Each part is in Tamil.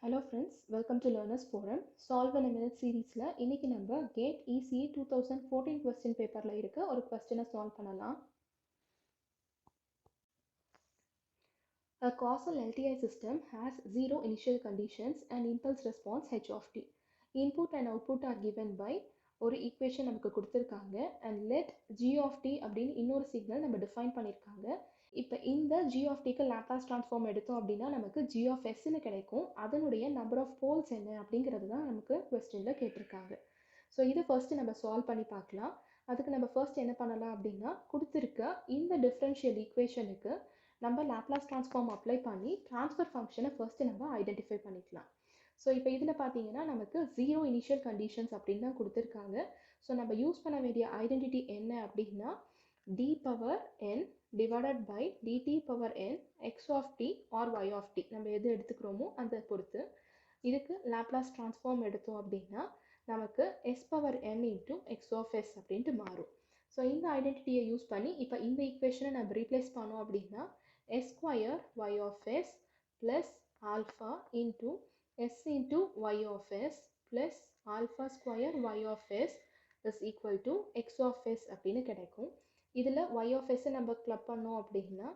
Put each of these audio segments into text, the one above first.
Hello friends, welcome to Learners Forum. Solve in a Minute சீரீஸில் இன்னைக்கு நம்ம GATE ECE 2014 question paperல இருக்க ஒரு questionனை solve பண்ணலாம். A causal LTI system has zero initial conditions and impulse response h of t. Input and output are given by ஒரு equation நமக்கு கொடுத்திருக்காங்க and let g of t அப்படின்னு இன்னொரு சிக்னல் நம்ம define பண்ணியிருக்காங்க. இப்போ இந்த g of tக்கு லாப்லாஸ் ட்ரான்ஸ்ஃபார்ம் எடுத்தோம் அப்படின்னா நமக்கு g of sன்னு கிடைக்கும். அதனுடைய நம்பர் ஆஃப் போல்ஸ் என்ன அப்படிங்கிறது தான் நமக்கு கொஸ்டினில் கேட்டிருக்காங்க. ஸோ இதை ஃபர்ஸ்ட் நம்ம சால்வ் பண்ணி பார்க்கலாம். அதுக்கு நம்ம ஃபர்ஸ்ட் என்ன பண்ணலாம் அப்படின்னா கொடுத்துருக்க இந்த டிஃப்ரென்ஷியல் ஈக்குவேஷனுக்கு நம்ம லாப்லாஸ் ட்ரான்ஸ்ஃபார்ம் அப்ளை பண்ணி ட்ரான்ஸ்ஃபர் ஃபங்க்ஷனை ஃபர்ஸ்ட் நம்ம ஐடென்டிஃபை பண்ணிக்கலாம். ஸோ இப்போ இதில் பார்த்தீங்கன்னா நமக்கு ஜீரோ இனிஷியல் கண்டிஷன்ஸ் அப்படின்னு தான் கொடுத்துருக்காங்க. ஸோ நம்ம யூஸ் பண்ண வேண்டிய ஐடென்டிட்டி என்ன அப்படின்னா d power n divided by dt power n x of t or y of t நம்ம எது எடுத்துக்கிறோமோ அந்த பொறுத்து இதுக்கு லாப்லாஸ் ட்ரான்ஸ்ஃபார்ம் எடுத்தோம் அப்படின்னா நமக்கு s power n into x of s அப்படின்ட்டு மாறும். ஸோ இந்த ஐடென்டிட்டியை யூஸ் பண்ணி இப்போ இந்த ஈக்குவேஷனை நம்ம ரீப்ளேஸ் பண்ணோம் அப்படின்னா s square y of s plus alpha into s into y of s plus alpha square y of s is equal to x of s அப்படின்னு கிடைக்கும். இதில் y of s நம்ம கிளப் பண்ணோம் அப்படின்னா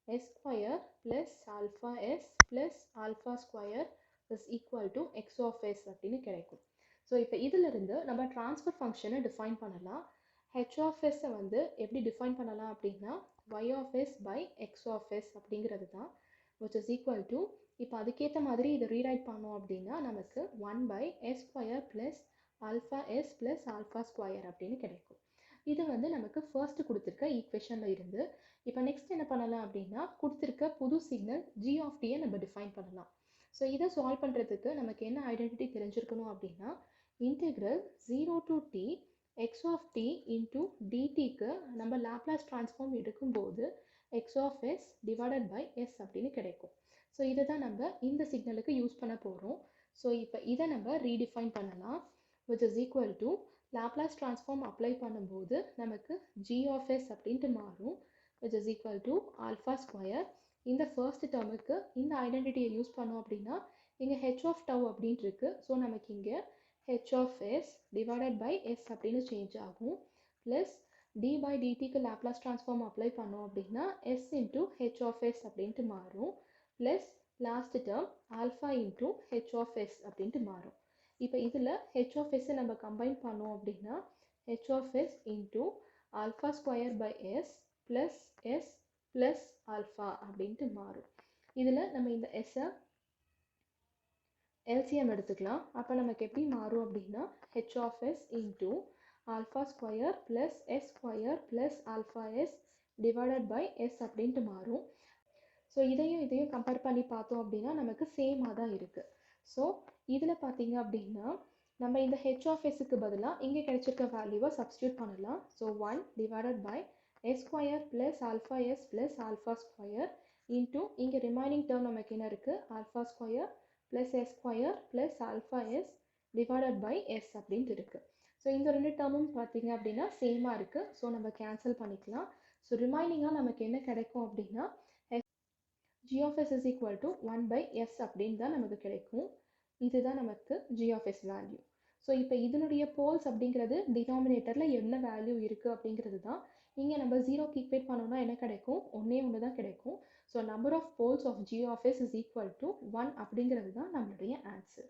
s square plus alpha s plus alpha square is equal to x of s அப்படின்னு கிடைக்கும். ஸோ இப்போ இதிலிருந்து நம்ம ட்ரான்ஸ்ஃபர் ஃபங்க்ஷனை டிஃபைன் பண்ணலாம். h of s வந்து எப்படி டிஃபைன் பண்ணலாம் அப்படின்னா y of s by x of s அப்படிங்கிறது தான் which is equal to இப்போ அதுக்கேற்ற மாதிரி இதை ரீரைட் பண்ணோம் அப்படின்னா நமக்கு 1 by s square plus alpha s plus alpha square அப்படின்னு கிடைக்கும். இது வந்து நமக்கு ஃபர்ஸ்ட் கொடுத்துருக்க ஈக்குவேஷனில் இருந்து இப்போ நெக்ஸ்ட் என்ன பண்ணலாம் அப்படின்னா கொடுத்துருக்க புது சிக்னல் g of tயை நம்ம டிஃபைன் பண்ணலாம். ஸோ இதை சால்வ் பண்ணுறதுக்கு நமக்கு என்ன ஐடென்டிட்டி தெரிஞ்சிருக்கணும் அப்படின்னா integral 0 to t x of t into dtக்கு நம்ம லாப்லாஸ் ட்ரான்ஸ்ஃபார்ம் எடுக்கும்போது x of s divided by s அப்படின்னு கிடைக்கும். ஸோ இதை தான் நம்ம இந்த சிக்னலுக்கு யூஸ் பண்ண போகிறோம். ஸோ இப்போ இதை நம்ம ரீடிஃபைன் பண்ணலாம் which is equal to Laplace transform apply பண்ணும்போது நமக்கு g of s அப்படின்ட்டு மாறும் which is equal to alpha square. இந்த ஃபர்ஸ்ட் டேர்முக்கு இந்த ஐடென்டிட்டியை யூஸ் பண்ணோம் அப்படின்னா இங்கே h of tau அப்படின்ட்டு இருக்கு. ஸோ நமக்கு இங்கே h of s divided by s அப்படின்னு சேஞ்ச் ஆகும் ப்ளஸ் d by dtக்கு லாப்லாஸ் ட்ரான்ஸ்ஃபார்ம் அப்ளை பண்ணோம் அப்படின்னா s into h of s அப்படின்ட்டு மாறும் plus last term alpha into h of s அப்படின்ட்டு மாறும். இப்போ இதில் h of s நம்ம கம்பைன் பண்ணோம் அப்படின்னா h of s into alpha square by s plus s plus alpha அப்படின்ட்டு மாறும். இதில் நம்ம இந்த s-ஐ LCM எடுத்துக்கலாம். அப்போ நமக்கு எப்படி மாறும் அப்படின்னா h of s into alpha square plus s square plus alpha s divided by s அப்படின்ட்டு மாறும். ஸோ இதையும் கம்பேர் பண்ணி பார்த்தோம் அப்படின்னா நமக்கு சேமாக தான் இருக்குது. ஸோ இதில் பார்த்தீங்க அப்படின்னா நம்ம இந்த h of sக்கு பதிலாக இங்கே கிடைச்சிருக்க வேல்யூவை சப்ஸ்டியூட் பண்ணலாம். So 1 divided by s square plus alpha s plus alpha square into இங்கே ரிமைனிங் டேர்ம் நமக்கு என்ன இருக்குது alpha square plus s square plus alpha s divided by s அப்படின்ட்டு இருக்குது. ஸோ இந்த ரெண்டு டேர்மும் பார்த்தீங்க அப்படின்னா சேமாக இருக்குது. ஸோ நம்ம கேன்சல் பண்ணிக்கலாம். ஸோ ரிமைனிங்காக நமக்கு என்ன கிடைக்கும் அப்படின்னா g of s is equal to 1 by s அப்படின்னு தான் நமக்கு கிடைக்கும். இதுதான் நமக்கு g of s value. So இப்போ இதனுடைய போல்ஸ் அப்படிங்கிறது டினாமினேட்டரில் என்ன வேல்யூ இருக்குது அப்படிங்கிறது தான். இங்கே நம்ம ஜீரோக்கு ஈக்குவேட் பண்ணோம்னா என்ன கிடைக்கும் ஒன்று தான் கிடைக்கும். So number of poles of g of s is equal to 1 அப்படிங்கிறது தான் நம்மளுடைய ஆன்சர்.